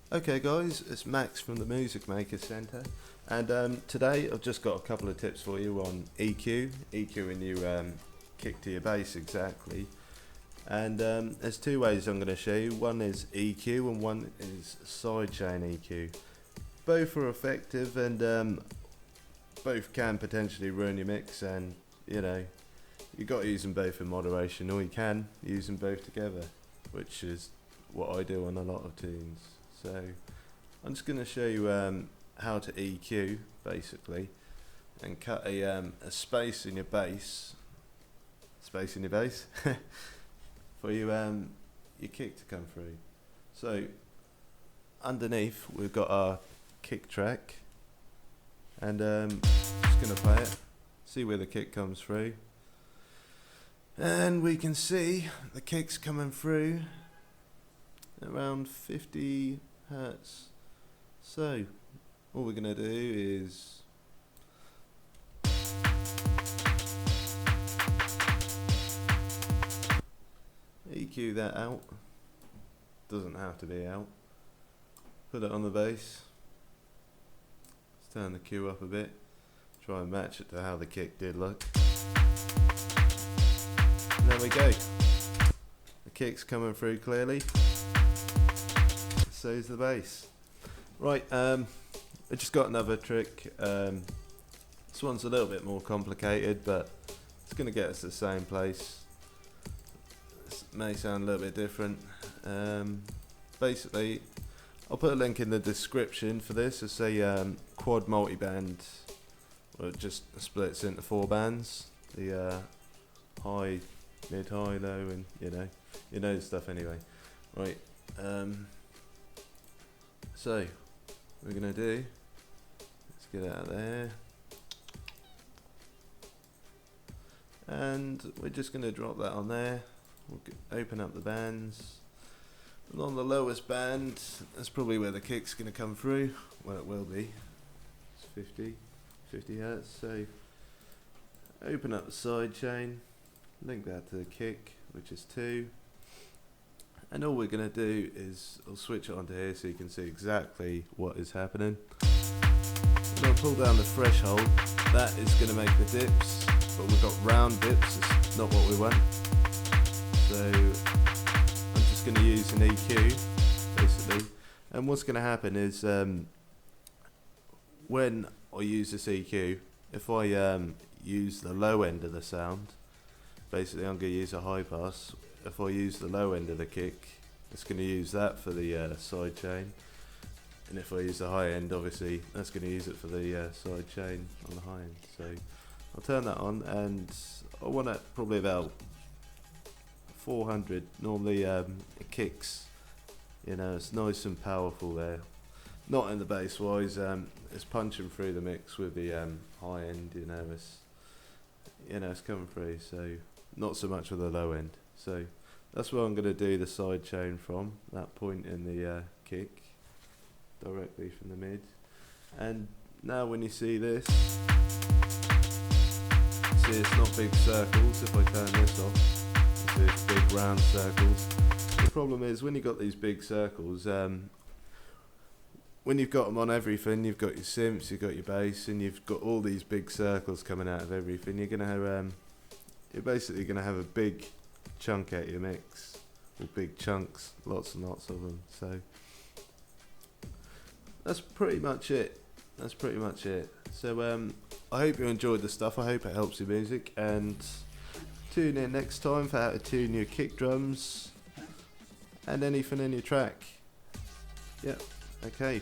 Okay guys, it's Max from the Music Maker Centre, and today I've just got a couple of tips for you on EQing your kick to your bass exactly. And there's two ways I'm going to show you. One is EQ and one is sidechain EQ. Both are effective, and both can potentially ruin your mix, and you know, you've got to use them both in moderation, or you can use them both together, which is what I do on a lot of tunes. So I'm just going to show you how to EQ basically, and cut a space in your bass, for your kick to come through. So underneath we've got our kick track, and just going to play it, see where the kick comes through, and we can see the kick's coming through around 50 hertz. So all we're going to do is EQ that out, doesn't have to be out, put it on the bass, let's turn the Q up a bit, try and match it to how the kick did look, and there we go, the kick's coming through clearly, so's the bass. Right, I just got another trick. This one's a little bit more complicated, but it's going to get us to the same place. This may sound a little bit different. Basically, I'll put a link in the description for this. It's a quad multiband, where it just splits into 4 bands. The high, mid, high, low, and you know the stuff anyway. Right. So what we're going to do, let's get out of there, and we're just going to drop that on there. We'll open up the bands, and on the lowest band, that's probably where the kick's going to come through. Well, it will be. It's 50 hertz. So open up the side chain, link that to the kick, which is 2. And all we're going to do is, I'll switch it onto here so you can see exactly what is happening. We're going to pull down the threshold. That is going to make the dips, but we've got round dips, it's not what we want. So I'm just going to use an EQ basically. And what's going to happen is when I use this EQ, if I use the low end of the sound, basically I'm going to use a high pass. If I use the low end of the kick, it's going to use that for the side chain, and if I use the high end, obviously that's going to use it for the side chain on the high end. So I'll turn that on, and I want it probably about 400. Normally it kicks, it's nice and powerful there, not in the bass wise, it's punching through the mix with the high end, it's coming through, so not so much with the low end. So that's where I'm going to do the side chain from, that point in the kick, directly from the mid. And now when you see this, see it's not big circles. If I turn this off, you see it's big round circles. The problem is when you've got these big circles, when you've got them on everything, you've got your synths, you've got your bass, and you've got all these big circles coming out of everything, you're basically going to have a big chunk out of your mix, or big chunks, lots and lots of them. So that's pretty much it. So I hope you enjoyed the stuff. I hope it helps your music, and tune in next time for how to tune your kick drums and anything in your track. Yep, okay.